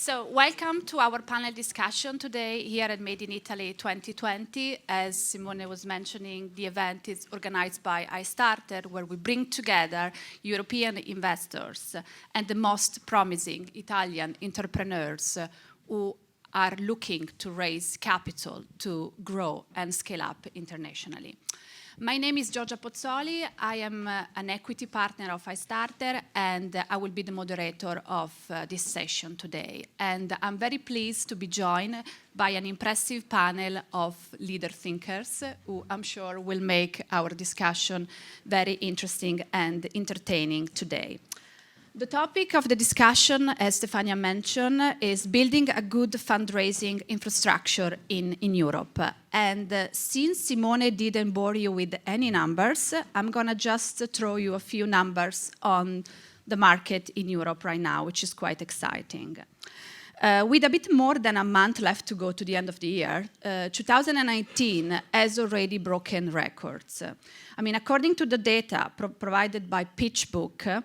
So welcome to our panel discussion today here at Made in Italy 2020. As Simone was mentioning, the event is organized by iStarter, where we bring together European investors and the most promising Italian entrepreneurs who are looking to raise capital to grow and scale up internationally. My name is Giorgia Pozzoli. I am an equity partner of iStarter, and I will be the moderator of this session today. And I'm very pleased to be joined by an impressive panel of leader thinkers who I'm sure will make our discussion very interesting and entertaining today. The topic of the discussion, as Stefania mentioned, is building a good fundraising infrastructure in Europe. And since Simone didn't bore you with any numbers, I'm going to just throw you a few numbers on the market in Europe right now, which is quite exciting. With a bit more than a month left to go to the end of the year, 2019 has already broken records. I mean, according to the data provided by PitchBook,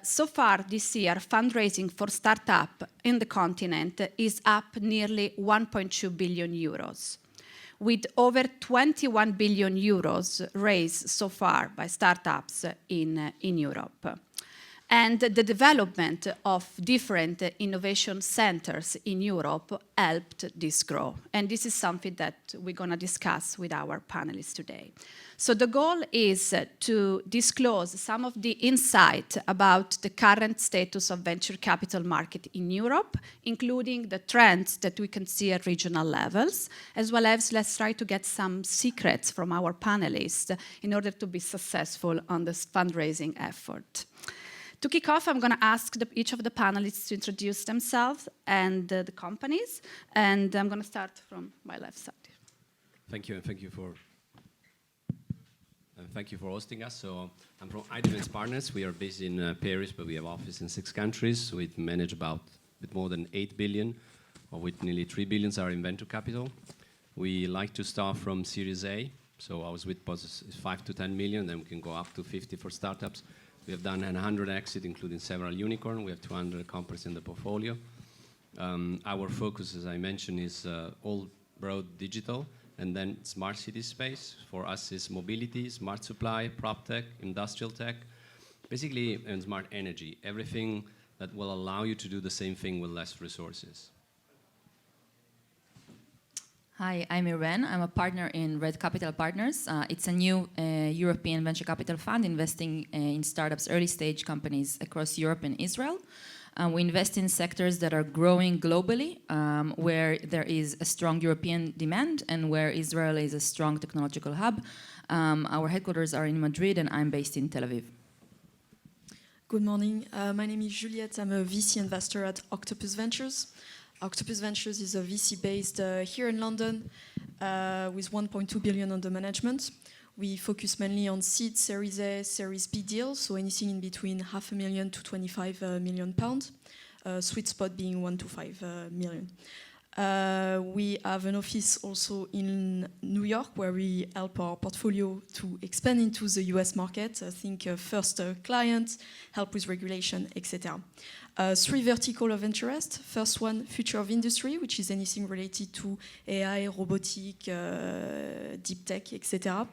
so far this year, fundraising for startup in the continent is up nearly 1.2 billion euros, with over 21 billion euros raised so far by startups in Europe. And the development of different innovation centers in Europe helped this grow. And this is something that we're going to discuss with our panelists today. So the goal is to disclose some of the insight about the current status of venture capital market in Europe, including the trends that we can see at regional levels, as well as let's try to get some secrets from our panelists in order to be successful on this fundraising effort. To kick off, I'm going to ask each of the panelists to introduce themselves and the companies, and I'm going to start from my left side. Thank you, and thank you for hosting us. So I'm from iDefense Partners. We are based in Paris, but we have office in 6 countries. We manage about a bit more than 8 billion, of which nearly 3 billion are in venture capital. We like to start from Series A, so our sweet spot is 5 to 10 million, then we can go up to 50 for startups. We have done 100 exits, including several unicorns. We have 200 companies in the portfolio. Our focus, as I mentioned, is all broad digital, and then smart city space. For us, is mobility, smart supply, prop tech, industrial tech, basically, and smart energy. Everything that will allow you to do the same thing with less resources. Hi, I'm Irene. I'm a partner in Red Capital Partners. It's a new European venture capital fund investing in startups, early stage companies across Europe and Israel. We invest in sectors that are growing globally, where there is a strong European demand and where Israel is a strong technological hub. Our headquarters are in Madrid and I'm based in Tel Aviv. Good morning. My name is Juliette. I'm a VC investor at Octopus Ventures. Octopus Ventures is a VC based here in London with 1.2 billion under management. We focus mainly on seed, Series A, Series B deals, so anything in between £500,000 to £25 million. Sweet spot being 1 to 5 million. We have an office also in New York where we help our portfolio to expand into the US market. I think first clients, help with regulation, etc. 3 verticals of interest. First one, future of industry, which is anything related to AI, robotic, deep tech, etc.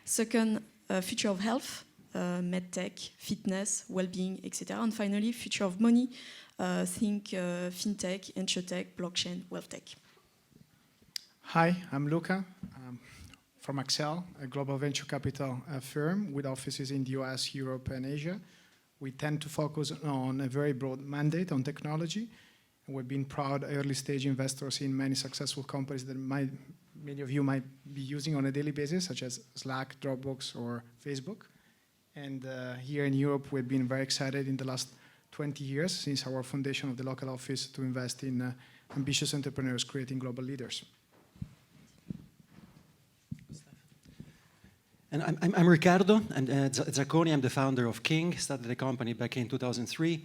Second, future of health, med tech, fitness, well-being, etc. And finally, future of money, think fintech, insurtech, blockchain, wealth tech. Hi, I'm Luca from Accel, a global venture capital firm with offices in the US, Europe, and Asia. We tend to focus on a very broad mandate on technology. We've been proud early stage investors in many successful companies that many of you might be using on a daily basis, such as Slack, Dropbox, or Facebook. And here in Europe, we've been very excited in the last 20 years since our foundation of the local office to invest in ambitious entrepreneurs creating global leaders. And I'm Riccardo, and Zacconi. I'm the founder of King. Started the company back in 2003.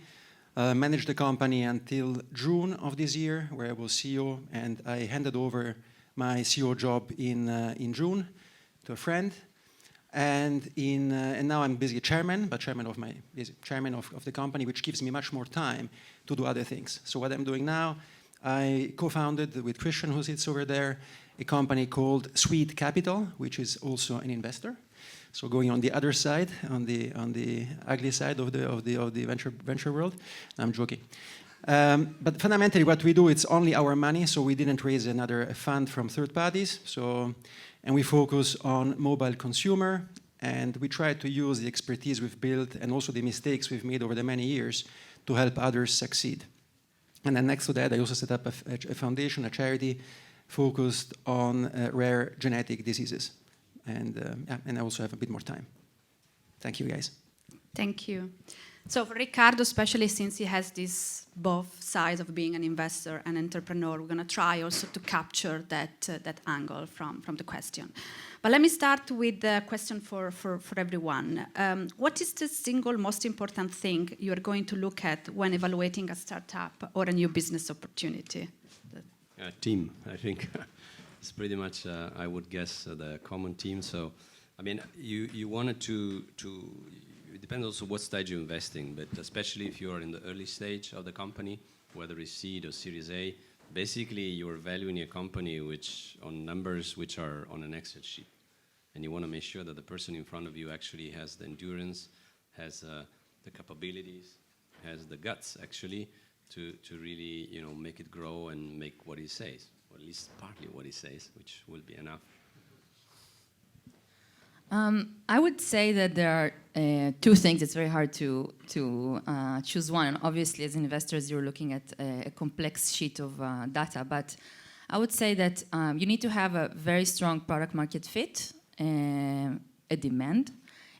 Managed the company until June of this year, where I was CEO, and I handed over my CEO job in June to a friend. And now I'm basically chairman of the company, which gives me much more time to do other things. So what I'm doing now, I co-founded with Christian, who sits over there, a company called Sweet Capital, which is also an investor. So going on the other side, on the ugly side of the venture world. I'm joking. But fundamentally, what we do, it's only our money. So we didn't raise another fund from third parties. And we focus on mobile consumer, and we try to use the expertise we've built and also the mistakes we've made over the many years to help others succeed. And then next to that, I also set up a foundation, a charity, focused on rare genetic diseases. And I also have a bit more time. Thank you, guys. Thank you. So for Riccardo, especially since he has this both sides of being an investor and entrepreneur, we're going to try also to capture that angle from the question. But let me start with the question for everyone. What is the single most important thing you are going to look at when evaluating a startup or a new business opportunity? Team, I think. It's pretty much, I would guess, the common team. So, I mean, you wanted to it depends also what stage you're investing, but especially if you're in the early stage of the company, whether it's seed or Series A, basically you're valuing a company on numbers which are on an Excel sheet. And you want to make sure that the person in front of you actually has the endurance, has the capabilities, has the guts actually to really make it grow and make what he says, or at least partly what he says, which will be enough. I would say that there are two things. It's very hard to choose one. And obviously, as investors, you're looking at a complex sheet of data. But I would say that you need to have a very strong product market fit, a demand,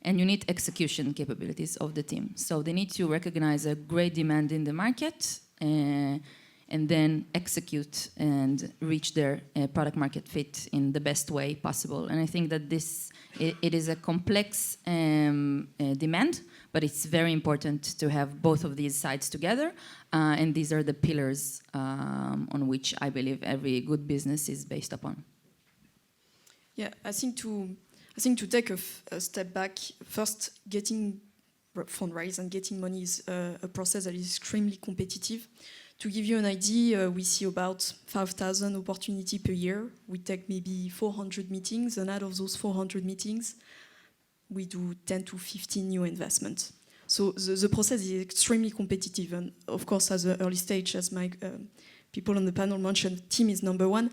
and you need execution capabilities of the team. So they need to recognize a great demand in the market and then execute and reach their product market fit in the best way possible. And I think that it is a complex demand, but it's very important to have both of these sides together. And these are the pillars on which I believe every good business is based upon. Yeah, I think to take a step back, first getting fundraise and getting money is a process that is extremely competitive. To give you an idea, we see about 5,000 opportunities per year. We take maybe 400 meetings, and out of those 400 meetings, we do 10 to 15 new investments. So the process is extremely competitive. And of course, as an early stage, as my people on the panel mentioned, team is number one.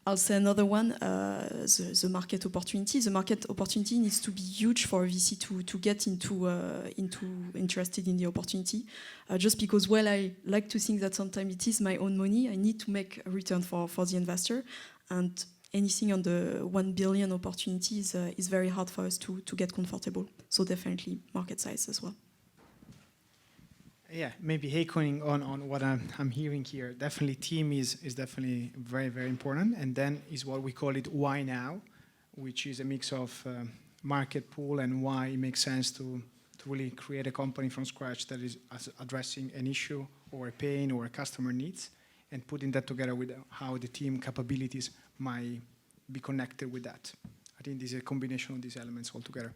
I'll say another one, the market opportunity. The market opportunity needs to be huge for a VC to get into interested in the opportunity. Just because, well, I like to think that sometimes it is my own money, I need to make a return for the investor. And anything on the 1 billion opportunity is very hard for us to get comfortable. So definitely market size as well. Yeah, maybe echoing on what I'm hearing here. Definitely team is definitely very, very important. And then is what we call it why now, which is a mix of market pool and why it makes sense to really create a company from scratch that is addressing an issue or a pain or a customer needs, and putting that together with how the team capabilities might be connected with that. I think this is a combination of these elements altogether.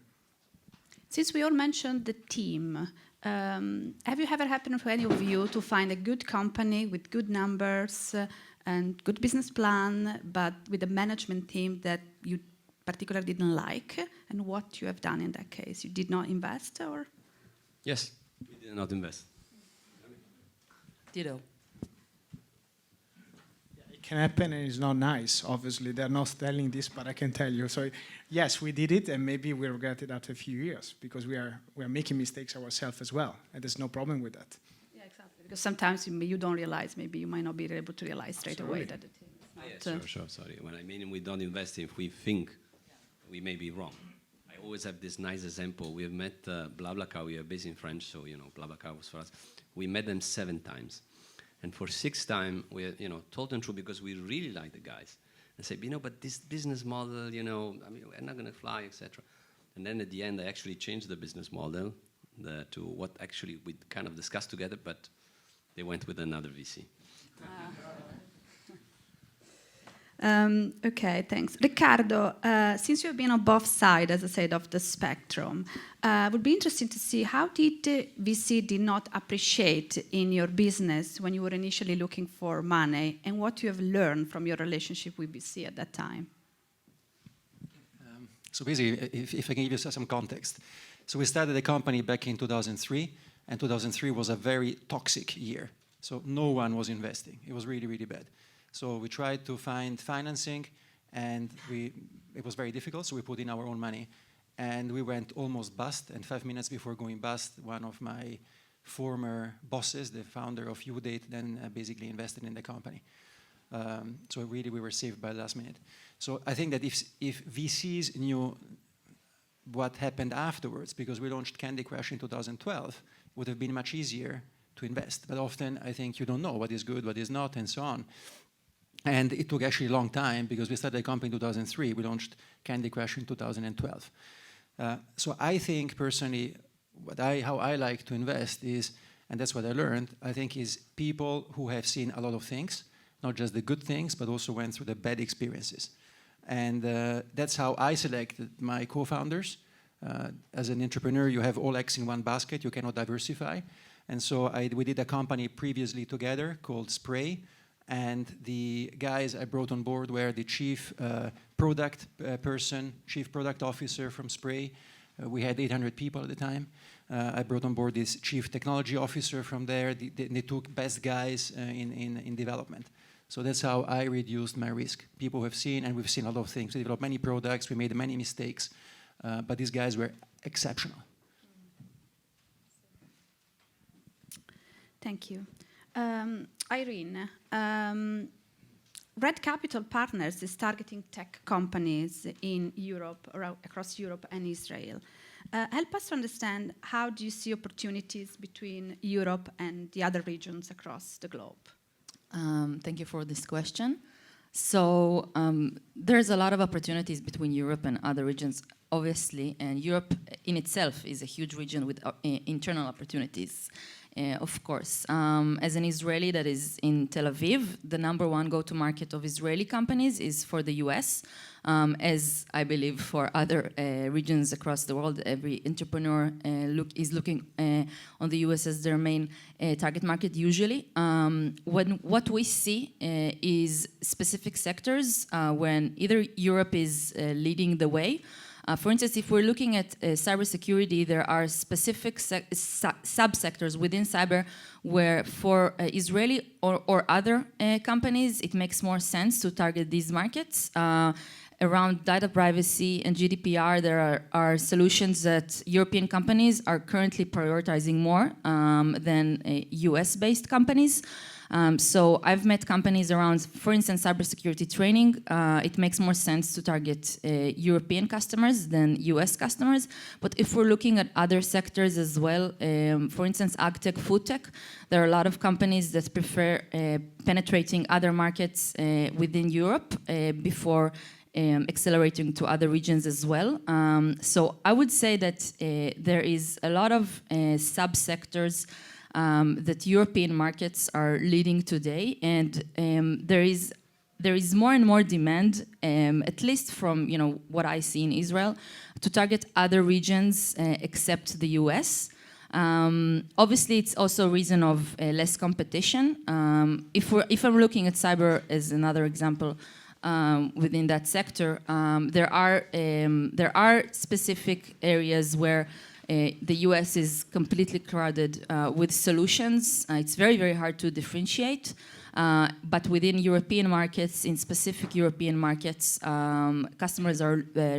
Since we all mentioned the team, have you ever happened for any of you to find a good company with good numbers and good business plan, but with a management team that you particularly didn't like? And what you have done in that case? You did not invest, or? Yes, we did not invest. Ditto. It can happen and it's not nice. Obviously, they're not telling this, but I can tell you. So yes, we did it, and maybe we regret it after a few years because we are making mistakes ourselves as well, and there's no problem with that. Yeah, exactly. Because sometimes you don't realize, maybe you might not be able to realize straight away that the team is not. Sure. Sorry. When I mean we don't invest if we think we may be wrong. I always have this nice example. We have met BlaBlaCar. We are based in France, so BlaBlaCar was for us. We met them 7 times. And for 6th time, we told them true because we really like the guys. And said, but this business model, I mean, we're not going to fly, etc. And then at the end, they actually changed the business model to what actually we kind of discussed together, but they went with another VC. Okay, thanks. Riccardo, since you've been on both sides, as I said, of the spectrum, would be interesting to see how did VC did not appreciate in your business when you were initially looking for money, and what you have learned from your relationship with VC at that time? So basically, if I can give you some context. So we started the company back in 2003, and 2003 was a very toxic year. So no one was investing. It was really, really bad. So we tried to find financing, and it was very difficult, so we put in our own money. And we went almost bust, and 5 minutes before going bust, one of my former bosses, the founder of UDate, then basically invested in the company. So really we were saved by the last minute. So I think that if VCs knew what happened afterwards, because we launched Candy Crush in 2012, it would have been much easier to invest. But often I think you don't know what is good, what is not, and so on. And it took actually a long time, because we started the company in 2003. We launched Candy Crush in 2012. So I think personally, how I like to invest is, and that's what I learned, I think is people who have seen a lot of things, not just the good things, but also went through the bad experiences. And that's how I selected my co-founders. As an entrepreneur, you have all eggs in one basket, you cannot diversify. And so we did a company previously together called Spray, and the guys I brought on board were the chief product person, chief product officer from Spray. We had 800 people at the time. I brought on board this chief technology officer from there. They took best guys in development. So that's how I reduced my risk. People have seen, and we've seen a lot of things. We developed many products, we made many mistakes, but these guys were exceptional. Thank you. Irene, Red Capital Partners is targeting tech companies in Europe, across Europe and Israel. Help us to understand, how do you see opportunities between Europe and the other regions across the globe? Thank you for this question. So there's a lot of opportunities between Europe and other regions, obviously, and Europe in itself is a huge region with internal opportunities. Of course, as an Israeli that is in Tel Aviv, the #1 go-to-market of Israeli companies is for the US. As I believe for other regions across the world, every entrepreneur is looking on the US as their main target market usually. What we see is specific sectors when either Europe is leading the way. For instance, if we're looking at cybersecurity, there are specific subsectors within cyber where for Israeli or other companies, it makes more sense to target these markets. Around data privacy and GDPR, there are solutions that European companies are currently prioritizing more than US-based companies. So I've met companies around, for instance, cybersecurity training. It makes more sense to target European customers than US customers. But if we're looking at other sectors as well, for instance, agtech, foodtech, there are a lot of companies that prefer penetrating other markets within Europe before accelerating to other regions as well. So I would say that there is a lot of subsectors that European markets are leading today, and there is more and more demand, at least from what I see in Israel, to target other regions except the US. Obviously, it's also a reason of less competition. If I'm looking at cyber as another example, within that sector, there are specific areas where the US is completely crowded with solutions. It's very, very hard to differentiate. But within European markets, in specific European markets, customers are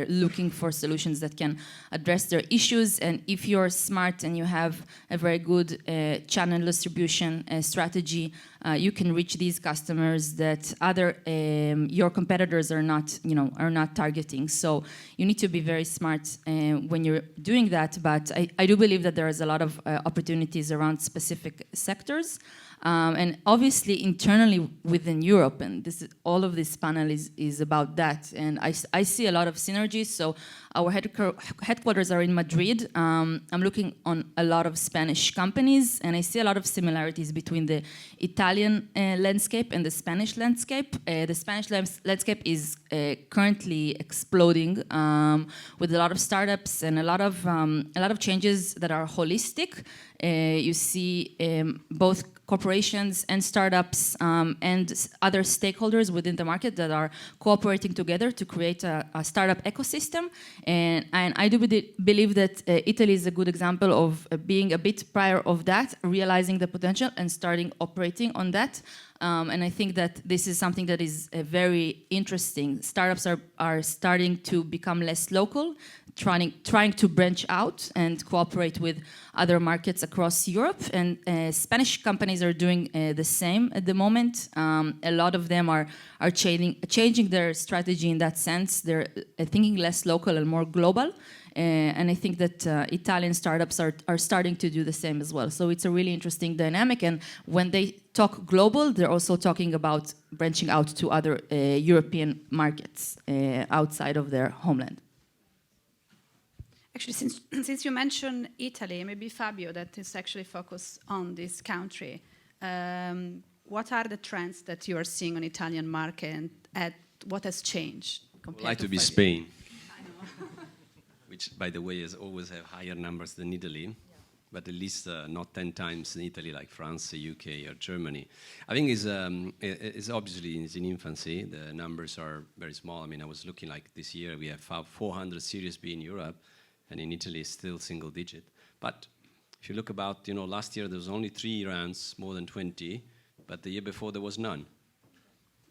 looking for solutions that can address their issues. And if you're smart and you have a very good channel distribution strategy, you can reach these customers that your competitors are not targeting. So you need to be very smart when you're doing that. But but I do believe that there is a lot of opportunities around specific sectors. And obviously internally within Europe, and all of this panel is about that. And I see a lot of synergies. So our headquarters are in Madrid. I'm looking on a lot of Spanish companies, and I see a lot of similarities between the Italian landscape and the Spanish landscape. The Spanish landscape is currently exploding with a lot of startups and a lot of changes that are holistic. You see both corporations and startups and other stakeholders within the market that are cooperating together to create a startup ecosystem. And I do believe that Italy is a good example of being a bit prior of that, realizing the potential and starting operating on that. And I think that this is something that is very interesting. Startups are starting to become less local, trying to branch out and cooperate with other markets across Europe. And Spanish companies are doing the same at the moment. A lot of them are changing their strategy in that sense. They're thinking less local and more global. And I think that Italian startups are starting to do the same as well. So it's a really interesting dynamic. And when they talk global, they're also talking about branching out to other European markets outside of their homeland. Actually, since you mentioned Italy, maybe Fabio, that is actually focused on this country. What are the trends that you are seeing on Italian market, and what has changed compared I'd like to be 5 years? Spain. Which, by the way, has always have higher numbers than Italy, but at least not 10 times in Italy like France, the UK, or Germany. I think it's obviously in infancy. The numbers are very small. I mean, I was looking like this year we have 400 Series B in Europe, and in Italy it's still single digit. But if you look about, last year there was only 3 rounds, more than 20, but the year before there was none.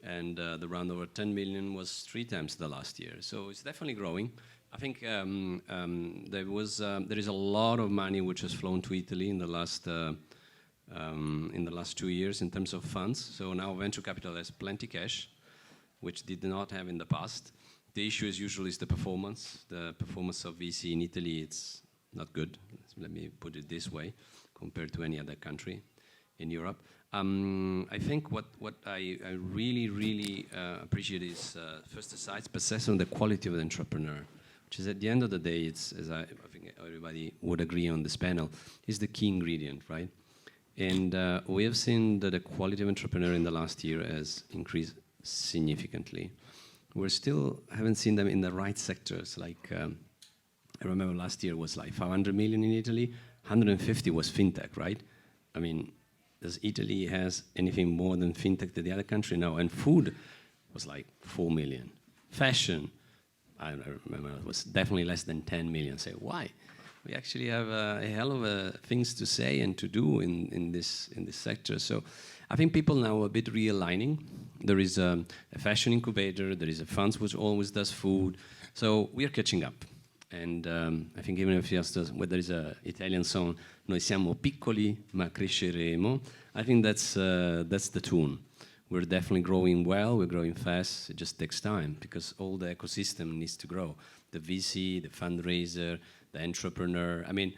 And the round over 10 million was 3 times the last year. So it's definitely growing. I think there is a lot of money which has flown to Italy in the last 2 years in terms of funds. So now venture capital has plenty cash, which did not have in the past. The issue is usually the performance. The performance of VC in Italy, it's not good. Let me put it this way, compared to any other country in Europe. I think what I really appreciate is first the size, but second the quality of the entrepreneur. Which is at the end of the day, it's, as I think everybody would agree on this panel, is the key ingredient, right? And we have seen that the quality of entrepreneur in the last year has increased significantly. We still haven't seen them in the right sectors. Like, I remember last year was like 500 million in Italy, 150 was fintech, right? I mean, does Italy has anything more than fintech than the other country? No, and food was like 4 million. Fashion, I remember it was definitely less than 10 million. Say, why? We actually have a hell of things to say and to do in this sector. So I think people now are a bit realigning. There is a fashion incubator, there is a fund which always does food. So we are catching up. And I think even if where there is an Italian song, noi siamo piccoli ma cresceremo, I think that's the tune. We're definitely growing well, we're growing fast, it just takes time because all the ecosystem needs to grow. The VC, the fundraiser, the entrepreneur. I mean,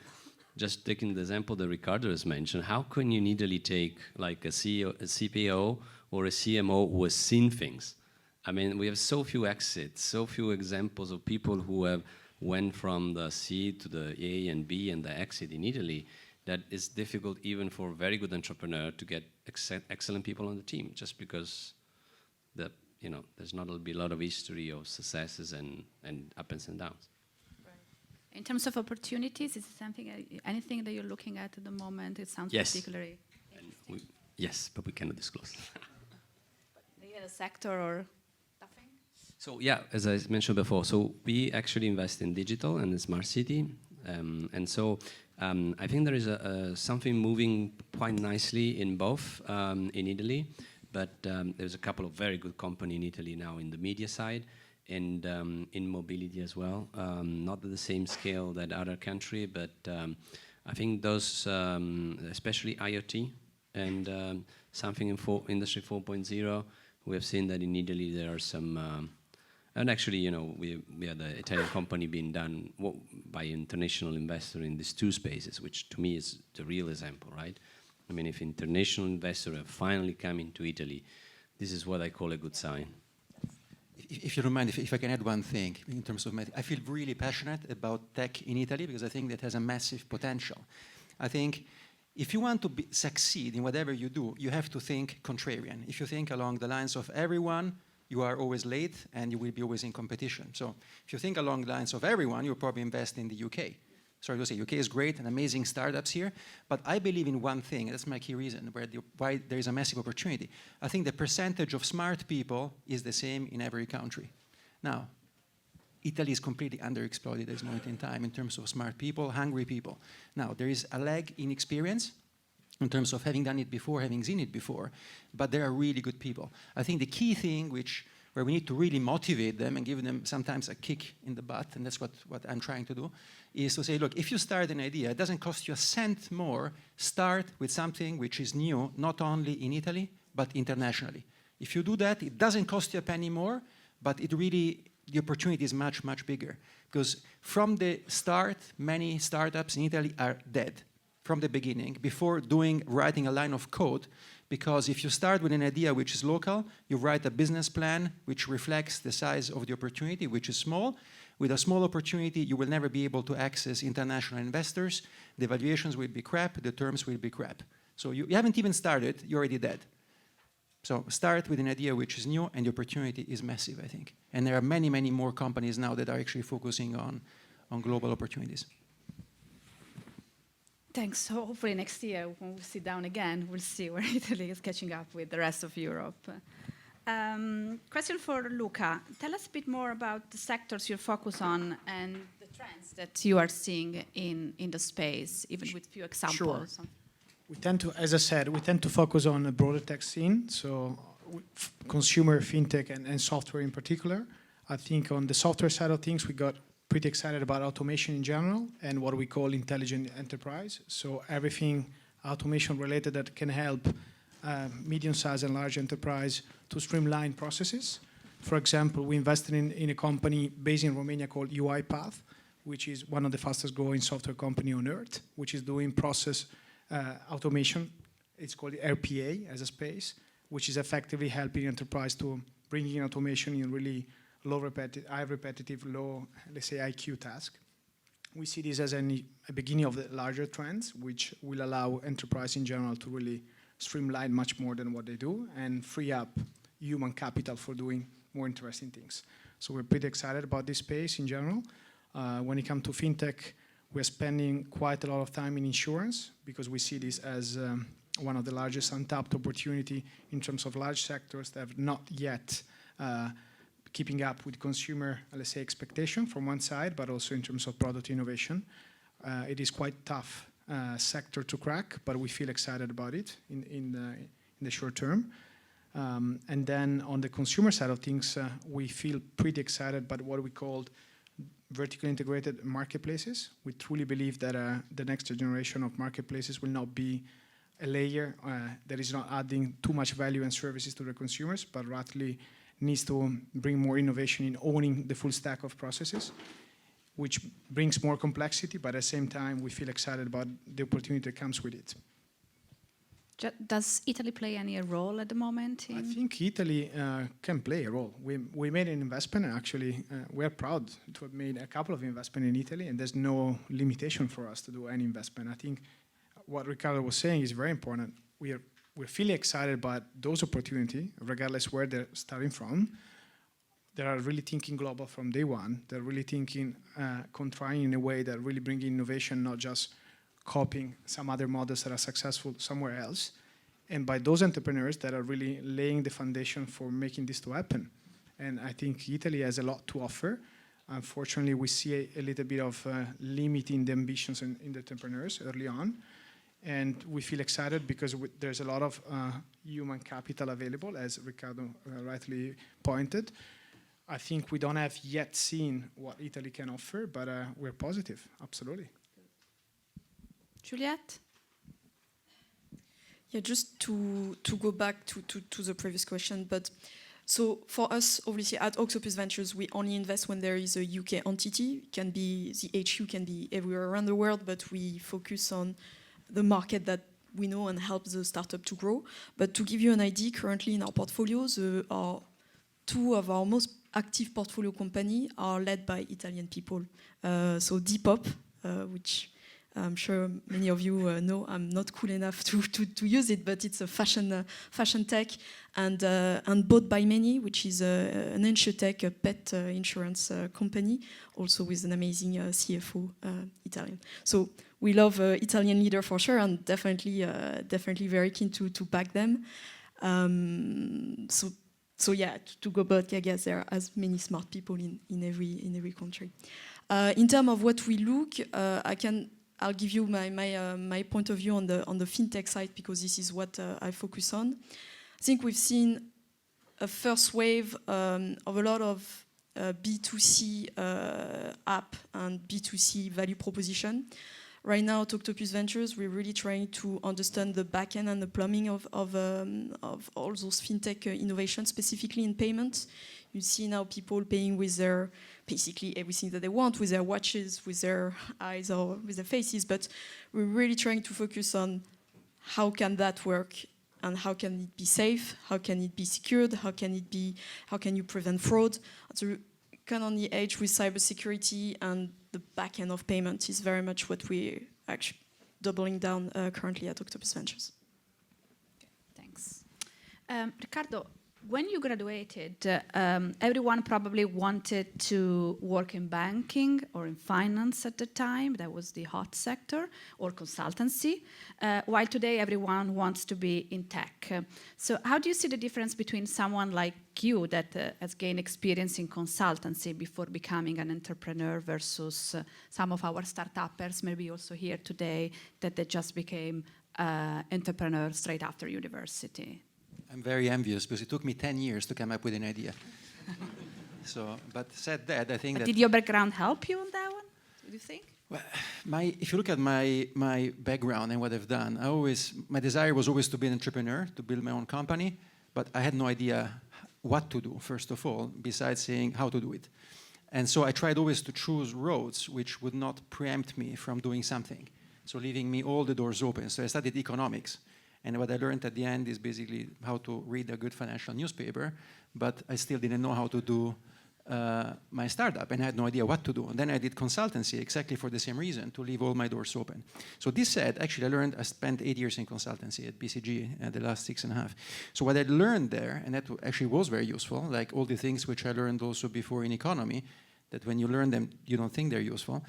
just taking the example that Ricardo has mentioned, how can you in Italy take like a CEO, a CPO or a CMO who has seen things? I mean, we have so few exits, so few examples of people who have went from the C to the A and B and the exit in Italy, that it's difficult even for a very good entrepreneur to get excellent people on the team, just because there's not a lot of history of successes and ups and downs. Right. In terms of opportunities, is it anything that you're looking at the moment? It sounds particularly interesting. Yes, but we cannot disclose. Do you have a sector or nothing? So yeah, as I mentioned before, so we actually invest in digital and in smart city, and so I think there is something moving quite nicely in both in Italy, but there's a couple of very good companies in Italy now in the media side and in mobility as well. Not at the same scale that other country, but I think those, especially IoT and something in Industry 4.0, we have seen that in Italy there are some And actually, you know, we had an Italian company being done by an international investor in these two spaces, which to me is the real example, right? I mean, if international investors are finally coming to Italy, this is what I call a good sign. If you don't mind, if I can add one thing in terms of I feel really passionate about tech in Italy because I think that has a massive potential. I think if you want to succeed in whatever you do, you have to think contrarian. If you think along the lines of everyone, you are always late and you will be always in competition. So if you think along the lines of everyone, you'll probably invest in the UK. Sorry to say, UK is great and amazing startups here, but I believe in one thing, and that's my key reason why there is a massive opportunity. I think the percentage of smart people is the same in every country. Now, Italy is completely underexploited at this moment in time in terms of smart people, hungry people. Now, there is a lag in experience in terms of having done it before, having seen it before, but there are really good people. I think the key thing where we need to really motivate them and give them sometimes a kick in the butt, and that's what I'm trying to do, is to say, look, if you start an idea, it doesn't cost you a cent more, start with something which is new, not only in Italy, but internationally. If you do that, it doesn't cost you a penny more, but it really, the opportunity is much, much bigger. Because from the start, many startups in Italy are dead from the beginning, before writing a line of code, because if you start with an idea which is local, you write a business plan which reflects the size of the opportunity, which is small. With a small opportunity, you will never be able to access international investors. The valuations will be crap, the terms will be crap. So you haven't even started, you're already dead. So start with an idea which is new, and the opportunity is massive, I think. And there are many, many more companies now that are actually focusing on global opportunities. Thanks. So hopefully next year, when we sit down again, we'll see where Italy is catching up with the rest of Europe. Question for Luca. Tell us a bit more about the sectors you focus on and the trends that you are seeing in the space, even with few examples. Sure. We tend to, as I said, we tend to focus on a broader tech scene, so consumer, fintech, and software in particular. I think on the software side of things, we got pretty excited about automation in general and what we call intelligent enterprise. So everything automation related that can help medium-sized and large enterprise to streamline processes. For example, we invested in a company based in Romania called UiPath, which is one of the fastest growing software company on earth, which is doing process automation. It's called RPA as a space, which is effectively helping enterprise to bring in automation in really high repetitive, low, let's say, IQ task. We see this as a beginning of the larger trends, which will allow enterprise in general to really streamline much more than what they do and free up human capital for doing more interesting things. So we're pretty excited about this space in general. When it comes to fintech, we're spending quite a lot of time in insurance because we see this as one of the largest untapped opportunity in terms of large sectors that have not yet keeping up with consumer, let's say, expectation from one side, but also in terms of product innovation. It is quite tough sector to crack, but we feel excited about it in the short term. And then on the consumer side of things, we feel pretty excited about what we called vertically integrated marketplaces. We truly believe that the next generation of marketplaces will not be a layer that is not adding too much value and services to the consumers, but rather needs to bring more innovation in owning the full stack of processes, which brings more complexity, but at the same time, we feel excited about the opportunity that comes with it. Does Italy play any role at the moment? I think Italy can play a role. We made an investment, and actually, we're proud to have made a couple of investments in Italy, and there's no limitation for us to do any investment. I think what Riccardo was saying is very important. We're feeling excited about those opportunities, regardless where they're starting from. They are really thinking global from day one. They're really thinking, trying in a way that really bring innovation, not just copying some other models that are successful somewhere else. And by those entrepreneurs that are really laying the foundation for making this to happen. And I think Italy has a lot to offer. Unfortunately, we see a little bit of limiting the ambitions in the entrepreneurs early on. And we feel excited because there's a lot of human capital available, as Riccardo rightly pointed. I think we don't have yet seen what Italy can offer, but we're positive, absolutely. Juliette? Yeah, just to go back to the previous question, but So for us, obviously at Octopus Ventures, we only invest when there is a UK entity. It can be, the HQ can be everywhere around the world, but we focus on the market that we know and help the startup to grow. But to give you an idea, currently in our portfolios, two of our most active portfolio companies are led by Italian people. So Depop, which I'm sure many of you know. I'm not cool enough to use it, but it's a fashion tech, and Bought by Many, which is an insurtech, a pet insurance company, also with an amazing CFO, Italian. So we love Italian leader for sure, and definitely very keen to back them. So yeah, to go back, I guess there are as many smart people in every country. In terms of what we look, I'll give you my point of view on the fintech side, because this is what I focus on. I think we've seen a first wave of a lot of B2C app and B2C value proposition. Right now at Octopus Ventures, we're really trying to understand the back end and the plumbing of all those fintech innovations, specifically in payments. You see now people paying with their, basically everything that they want, with their watches, with their eyes, or with their faces. But we're really trying to focus on how can that work, and how can it be safe, how can it be secured, how can you prevent fraud. So kind of on the edge with cybersecurity, and the back end of payments is very much what we're actually doubling down currently at Octopus Ventures. Thanks. Riccardo, when you graduated, everyone probably wanted to work in banking or in finance at the time. That was the hot sector, or consultancy, while today everyone wants to be in tech. So how do you see the difference between someone like you that has gained experience in consultancy before becoming an entrepreneur versus some of our startuppers, maybe also here today, that they just became entrepreneurs straight after university? I'm very envious, because it took me 10 years to come up with an idea. But said that, I think that... Did your background help you on that one, do you think? Well, if you look at my background and what I've done, my desire was always to be an entrepreneur, to build my own company, but I had no idea what to do, first of all, besides saying how to do it. And so I tried always to choose roads which would not preempt me from doing something, so leaving me all the doors open. So I studied economics. And what I learned at the end is basically how to read a good financial newspaper, but I still didn't know how to do my startup, and I had no idea what to do. And then I did consultancy exactly for the same reason, to leave all my doors open. So this said, actually I spent 8 years in consultancy at BCG, the last 6.5. So what I learned there, and that actually was very useful, like all the things which I learned also before in economy, that when you learn them, you don't think they're useful,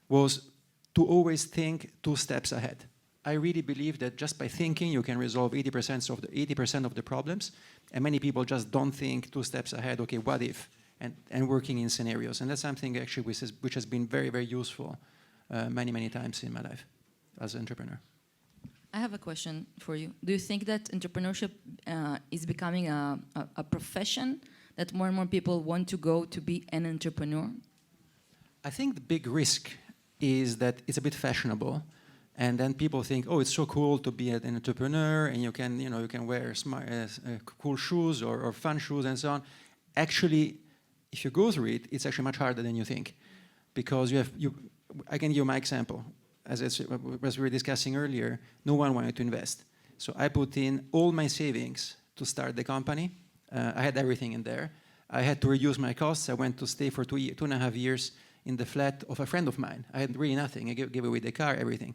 was to always think 2 steps ahead. I really believe that just by thinking, you can resolve 80% of the problems, and many people just don't think 2 steps ahead, okay, what if, and working in scenarios. And that's something actually which has been very, very useful many times in my life as an entrepreneur. I have a question for you. Do you think that entrepreneurship is becoming a profession, that more and more people want to go to be an entrepreneur? I think the big risk is that it's a bit fashionable. And then people think, oh, it's so cool to be an entrepreneur, and you can wear smart, cool shoes or fun shoes and so on. Actually, if you go through it, it's actually much harder than you think, because I can give you my example. As we were discussing earlier, no one wanted to invest. So I put in all my savings to start the company. I had everything in there. I had to reduce my costs. I went to stay for 2.5 years in the flat of a friend of mine. I had really nothing. I gave away the car, everything.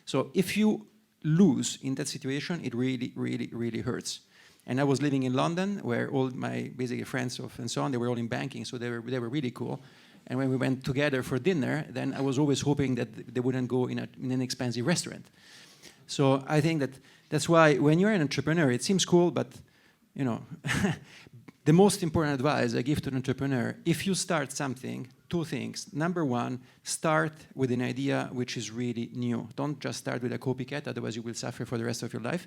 So if you lose in that situation, it really hurts. And I was living in London, where all my basically friends and so on, they were all in banking, so they were really cool. And when we went together for dinner, then I was always hoping that they wouldn't go in an expensive restaurant. So I think that's why when you're an entrepreneur, it seems cool, but the most important advice I give to an entrepreneur, if you start something, 2 things. Number 1, start with an idea which is really new. Don't just start with a copycat, otherwise you will suffer for the rest of your life.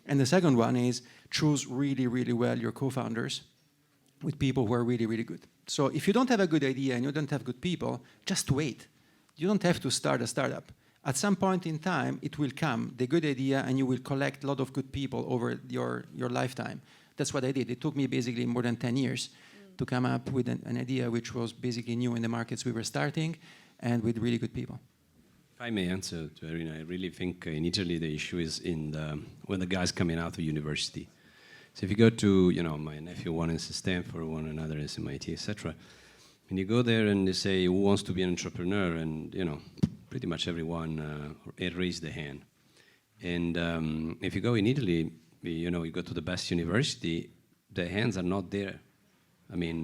And the second one is choose really well your co-founders with people who are really good. So if you don't have a good idea and you don't have good people, just wait. You don't have to start a startup. At some point in time, it will come, the good idea, and you will collect a lot of good people over your lifetime. That's what I did. It took me basically more than 10 years to come up with an idea which was basically new in the markets we were starting and with really good people. If I may answer to Irina, I really think in Italy the issue is when the guys coming out of university. So if you go to, my nephew, one is Stanford, one another is MIT, etc. And you go there and they say, who wants to be an entrepreneur? And, pretty much everyone raised their hand. And if you go in Italy, you go to the best university, the hands are not there. I mean,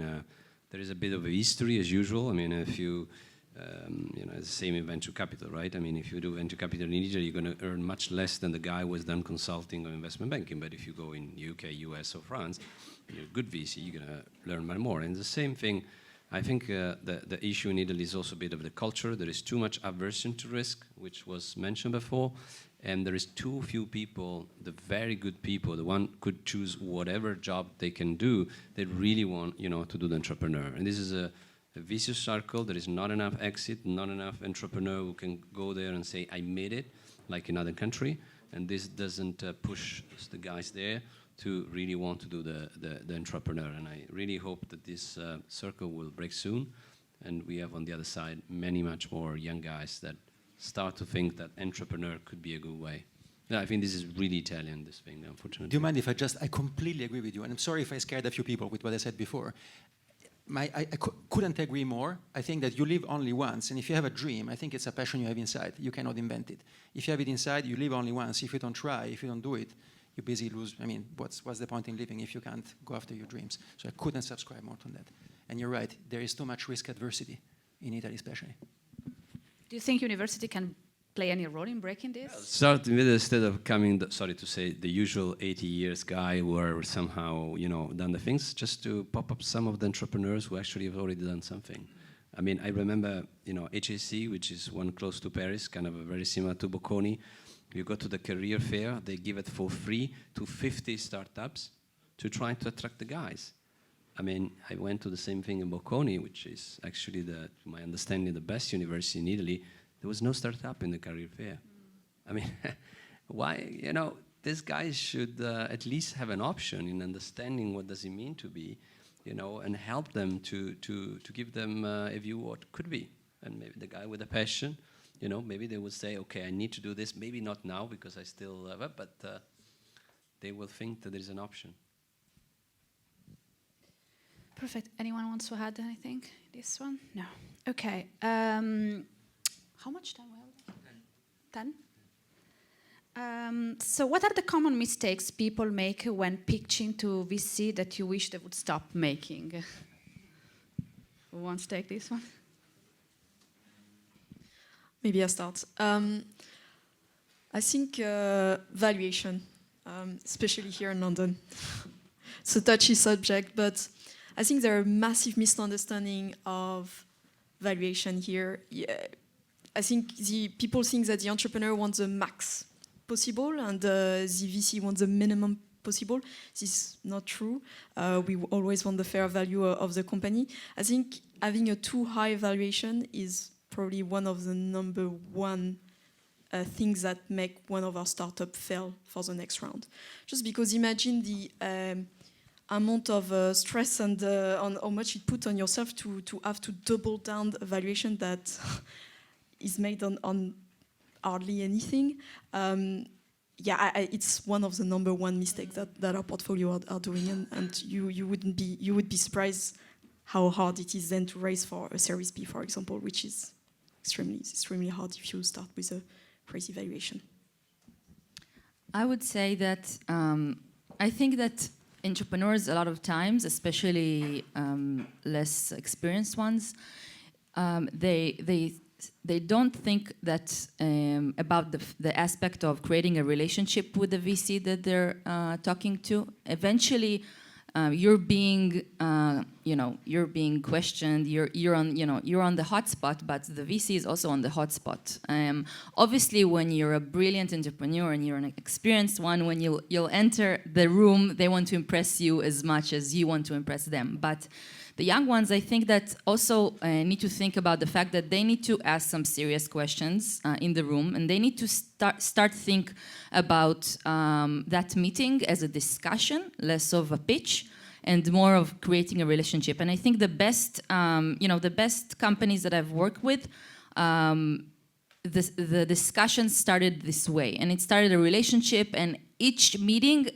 there is a bit of a history as usual. I mean, if you, it's the same in venture capital, right? I mean, if you do venture capital in Italy, you're going to earn much less than the guy who has done consulting or investment banking. But if you go in UK, US, or France, you're a good VC, you're going to learn much more. And the same thing, I think the issue in Italy is also a bit of the culture. There is too much aversion to risk, which was mentioned before. And there is too few people, the very good people, the one could choose whatever job they can do, they really want, to do the entrepreneur. And this is a vicious circle. There is not enough exit, not enough entrepreneur who can go there and say, I made it, like in other country. And this doesn't push the guys there to really want to do the entrepreneur. And I really hope that this circle will break soon. And we have on the other side much more young guys that start to think that entrepreneur could be a good way. Yeah, I think this is really Italian, this thing, unfortunately. Do you mind if I completely agree with you, and I'm sorry if I scared a few people with what I said before. I couldn't agree more. I think that you live only once, and if you have a dream, I think it's a passion you have inside. You cannot invent it. If you have it inside, you live only once. If you don't try, if you don't do it, you basically lose. I mean, what's the point in living if you can't go after your dreams? So I couldn't subscribe more to that. And you're right, there is too much risk adversity in Italy especially. Do you think university can play any role in breaking this? Start with, instead of coming, the usual 80 years guy who are somehow, done the things, just to pop up some of the entrepreneurs who actually have already done something. I mean, I remember, HAC, which is one close to Paris, kind of very similar to Bocconi. You go to the career fair, they give it for free to 50 startups to try to attract the guys. I mean, I went to the same thing in Bocconi, which is actually, to my understanding, the best university in Italy. There was no startup in the career fair. I mean, why, these guys should at least have an option in understanding what does it mean to be, and help them to give them a view what could be. And maybe the guy with a passion, maybe they would say, okay, I need to do this, maybe not now because I still, but they will think that there's an option. Perfect. Anyone wants to add anything? This one? No. Okay. How much time we have? 10? So what are the common mistakes people make when pitching to VC that you wish they would stop making? Who wants to take this one? Maybe I start. I think valuation, especially here in London. It's a touchy subject, but I think there are massive misunderstanding of valuation here. Yeah, I think the people think that the entrepreneur wants the max possible and the VC wants the minimum possible. This is not true. We always want the fair value of the company. I think having a too high valuation is probably one of the number one things that make one of our startups fail for the next round. Just because imagine the amount of stress and on how much it put on yourself to have to double down a valuation that is made on hardly anything. It's one of the number one mistakes that our portfolio are doing, and you would be surprised how hard it is then to raise for a Series B, for example, which is extremely hard if you start with a crazy valuation. I would say that I think that entrepreneurs a lot of times, especially less experienced ones, they don't think that about the aspect of creating a relationship with the VC that they're talking to. Eventually, you're being questioned. You're on the hot spot, but the VC is also on the hot spot. Obviously, when you're a brilliant entrepreneur and you're an experienced one, when you'll enter the room, they want to impress you as much as you want to impress them. But The young ones, I think that also need to think about the fact that they need to ask some serious questions in the room, and they need to start think about that meeting as a discussion, less of a pitch, and more of creating a relationship. And I think the best, the best companies that I've worked with, the discussion started this way, and it started a relationship. And each meeting,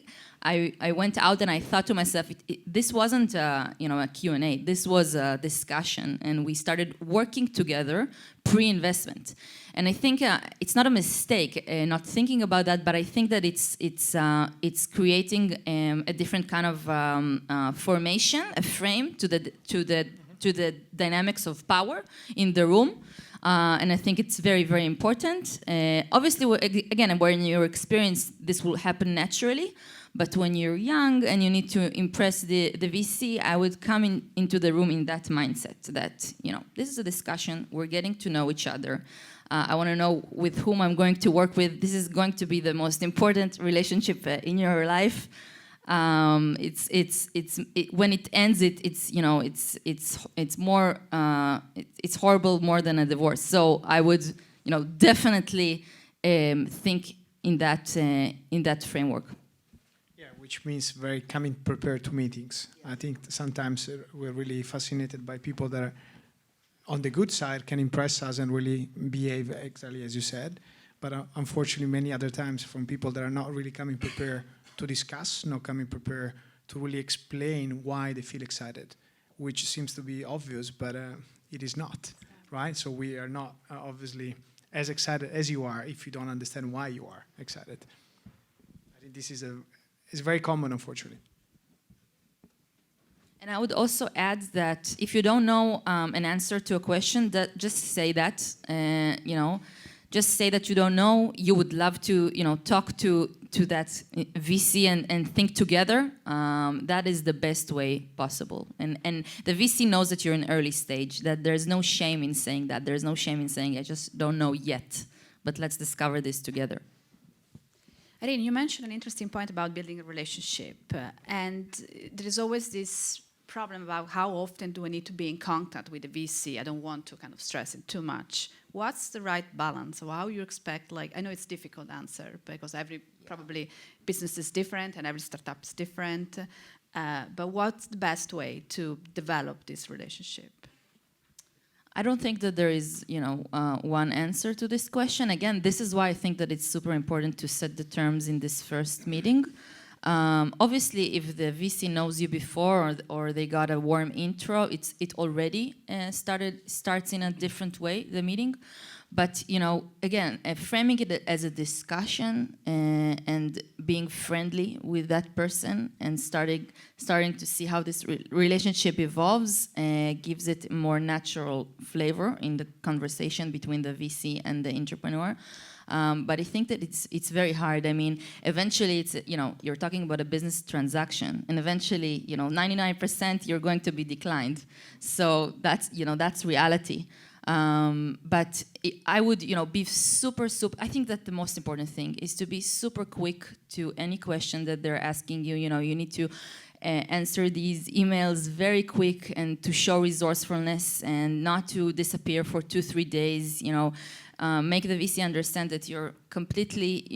I went out and I thought to myself, this wasn't a Q&A. This was a discussion, and we started working together pre-investment. And I think it's not a mistake not thinking about that, but I think that it's creating a different kind of formation, a frame to the dynamics of power in the room. And I think it's very, very important. Obviously, again, when you're experienced, this will happen naturally. But when you're young and you need to impress the VC, I would come into the room in that mindset that, this is a discussion, we're getting to know each other. I want to know with whom I'm going to work with. This is going to be the most important relationship in your life. When it ends, it's more, it's horrible more than a divorce. So I would, definitely think in that framework. Which means coming prepared to meetings. I think sometimes we're really fascinated by people that are on the good side, can impress us and really behave exactly as you said. But unfortunately, many other times from people that are not really coming prepared to discuss, not coming prepared to really explain why they feel excited, which seems to be obvious, but it is not, right? So we are not obviously as excited as you are if you don't understand why you are excited. I think this is it's very common, unfortunately. And I would also add that if you don't know an answer to a question, that just say that, just say that you don't know. You would love to, talk to that VC and think together. That is the best way possible. And the VC knows that you're in early stage, that there's no shame in saying that. There's no shame in saying, I just don't know yet, but let's discover this together. Irene, you mentioned an interesting point about building a relationship. And there is always this problem about how often do I need to be in contact with the VC. I don't want to kind of stress it too much. What's the right balance? Or how you expect, I know it's a difficult answer because probably business is different and every startup is different. But what's the best way to develop this relationship? I don't think that there is, one answer to this question. Again, this is why I think that it's super important to set the terms in this first meeting. Obviously, if the VC knows you before or they got a warm intro, it already starts in a different way, the meeting. But, again, framing it as a discussion and being friendly with that person and starting to see how this relationship evolves gives it more natural flavor in the conversation between the VC and the entrepreneur. But I think that it's very hard. I mean, eventually it's, you're talking about a business transaction, and eventually, 99% you're going to be declined. So that's reality. But I would, be super. I think that the most important thing is to be super quick to any question that they're asking you. You need to answer these emails very quick and to show resourcefulness and not to disappear for 2-3 days. Make the VC understand that you're completely,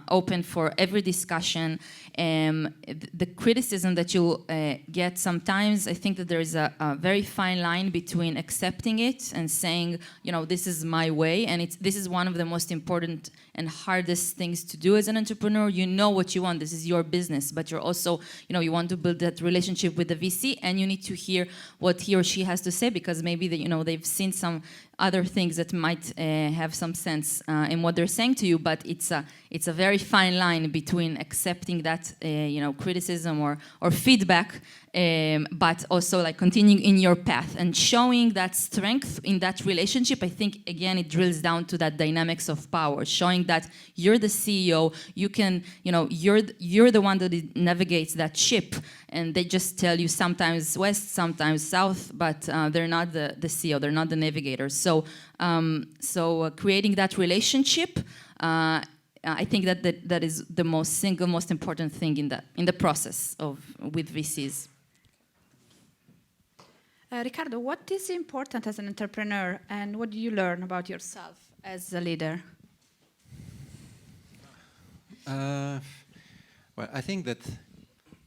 open for every discussion. The criticism that you'll get sometimes, I think that there is a very fine line between accepting it and saying, this is my way. And this is one of the most important and hardest things to do as an entrepreneur. You know what you want. This is your business. But you're also, you want to build that relationship with the VC, and you need to hear what he or she has to say, because maybe they've seen some other things that might have some sense in what they're saying to you. But it's a very fine line between accepting that criticism or feedback, but also continuing in your path and showing that strength in that relationship. I think again it drills down to that dynamics of power, showing that you're the CEO. You can, you're the one that navigates that ship, and they just tell you sometimes west, sometimes south, but they're not the CEO. They're not the navigators. So creating that relationship. I think that is the single most important thing in the process with VCs. Riccardo, what is important as an entrepreneur, and what do you learn about yourself as a leader? Well, I think that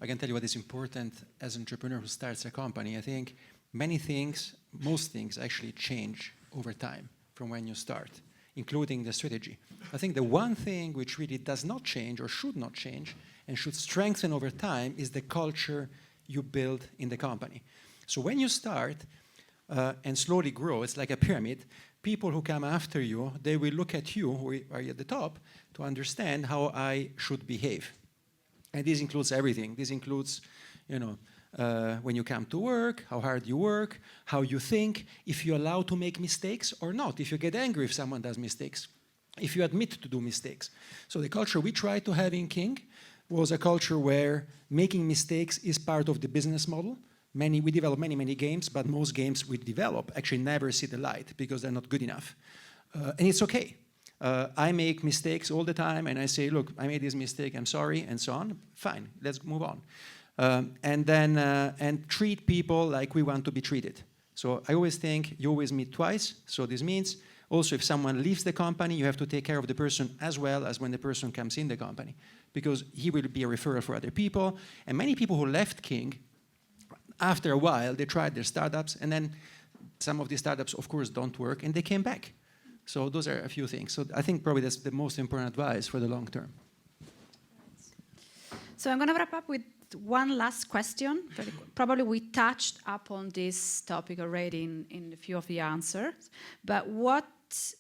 I can tell you what is important as an entrepreneur who starts a company. I think many things, most things actually change over time from when you start, including the strategy. I think the one thing which really does not change or should not change and should strengthen over time is the culture you build in the company. So when you start and slowly grow, it's like a pyramid. People who come after you, they will look at you, who are at the top, to understand how I should behave. And this includes everything. This includes, when you come to work, how hard you work, how you think, if you're allowed to make mistakes or not, if you get angry if someone does mistakes, if you admit to do mistakes. So the culture we tried to have in King was a culture where making mistakes is part of the business model. We develop many games, but most games we develop actually never see the light because they're not good enough. And it's okay. I make mistakes all the time, and I say, look, I made this mistake, I'm sorry, and so on. Fine, let's move on. And treat people like we want to be treated. So I always think you always meet twice. So this means also if someone leaves the company, you have to take care of the person as well as when the person comes in the company, because he will be a referral for other people. And many people who left King, after a while, they tried their startups, and then some of these startups, of course, don't work, and they came back. So those are a few things. So I think probably that's the most important advice for the long term. So I'm going to wrap up with one last question. Probably we touched upon this topic already in a few of the answers. But what's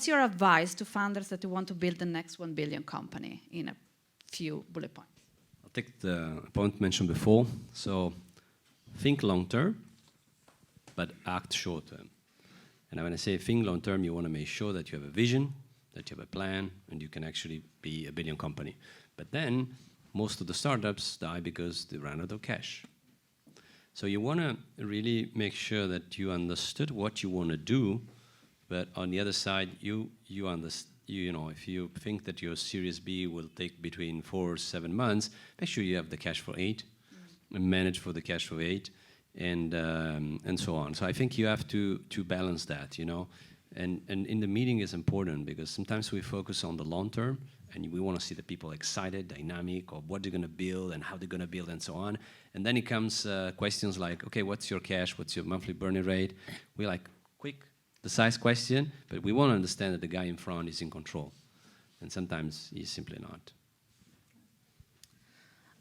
your advice to founders that want to build the next 1 billion company in a few bullet points? I'll take the point mentioned before. So think long term, but act short term. And when I say think long term, you want to make sure that you have a vision, that you have a plan, and you can actually be a billion company. But then most of the startups die because they run out of cash. So you want to really make sure that you understood what you want to do, but on the other side, if you think that your Series B will take between 4 or 7 months, make sure you have the cash for 8, and manage for the cash for 8. And so on. So I think you have to balance that, and in the meeting is important because sometimes we focus on the long term and we want to see the people excited, dynamic, or what they're going to build and how they're going to build and so on. And then it comes questions like, okay, what's your cash? What's your monthly burning rate? We like quick, precise question, but we want to understand that the guy in front is in control. And sometimes he's simply not.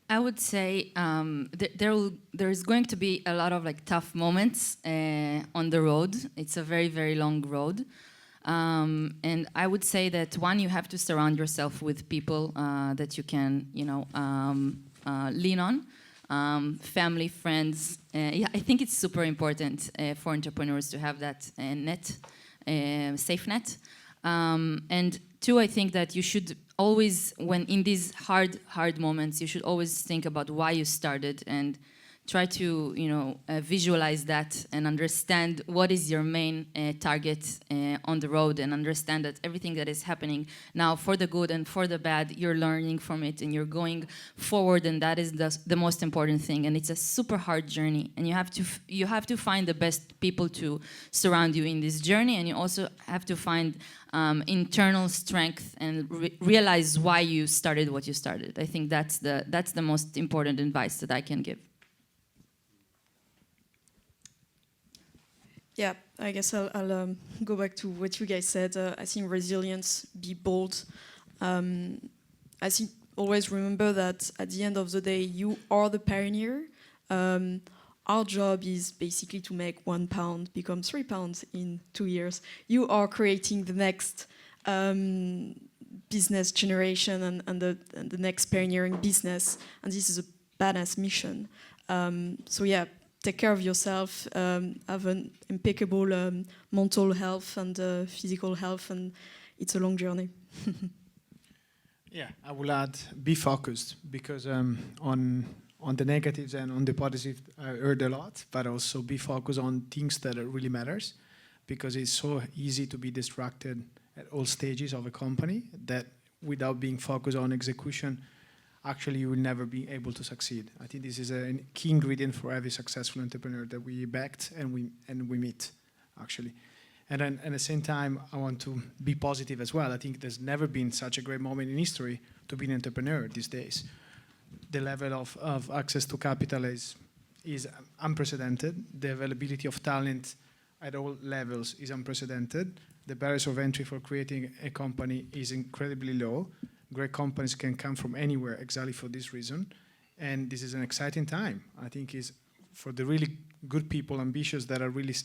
I would say there's going to be a lot of tough moments on the road. It's a very, very long road. And I would say that one, you have to surround yourself with people that you can, lean on, family, friends. I think it's super important for entrepreneurs to have that safe net. And two, I think that you should always, when in these hard moments, you should always think about why you started and try to, visualize that and understand what is your main target on the road, and understand that everything that is happening now, for the good and for the bad, you're learning from it and you're going forward, and that is the most important thing. And it's a super hard journey, and you have to find the best people to surround you in this journey, and you also have to find internal strength and realize why you started what you started. I think that's the most important advice that I can give. Yeah, I guess I'll go back to what you guys said. I think resilience, be bold. I think always remember that at the end of the day, you are the pioneer. Our job is basically to make £1 become £3 in 2 years. You are creating the next business generation and the next pioneering business, and this is a badass mission. So yeah, take care of yourself, have an impeccable mental health and physical health, and it's a long journey. Yeah, I will add, be focused, because on the negatives and on the positive, I heard a lot, but also be focused on things that really matters, because it's so easy to be distracted at all stages of a company that without being focused on execution, actually you will never be able to succeed. I think this is a key ingredient for every successful entrepreneur that we backed and we meet, actually. And then at the same time, I want to be positive as well. I think there's never been such a great moment in history to be an entrepreneur these days. The level of access to capital is unprecedented. The availability of talent at all levels is unprecedented. The barriers of entry for creating a company is incredibly low. Great companies can come from anywhere exactly for this reason. And this is an exciting time. I think is for the really good people, ambitious, that are really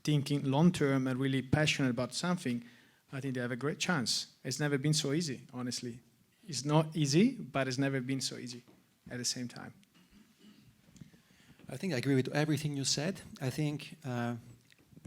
thinking long-term and really passionate about something, I think they have a great chance. It's never been so easy, honestly. It's not easy, but it's never been so easy at the same time. I think I agree with everything you said. I think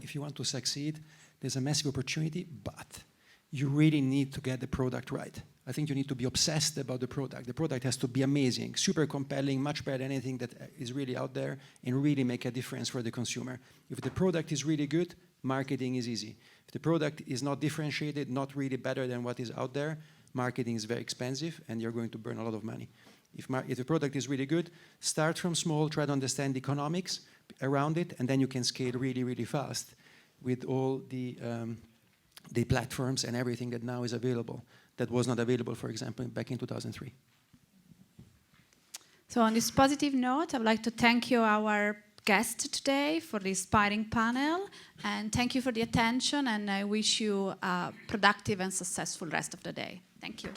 if you want to succeed, there's a massive opportunity, but you really need to get the product right. I think you need to be obsessed about the product. The product has to be amazing, super compelling, much better than anything that is really out there, and really make a difference for the consumer. If the product is really good, marketing is easy. If the product is not differentiated, not really better than what is out there, marketing is very expensive, and you're going to burn a lot of money. If the product is really good, start from small, try to understand the economics around it, and then you can scale really, really fast with all the platforms and everything that now is available that was not available, for example, back in 2003. So on this positive note, I would like to thank you, our guest today, for the inspiring panel, and thank you for the attention, and I wish you a productive and successful rest of the day. Thank you.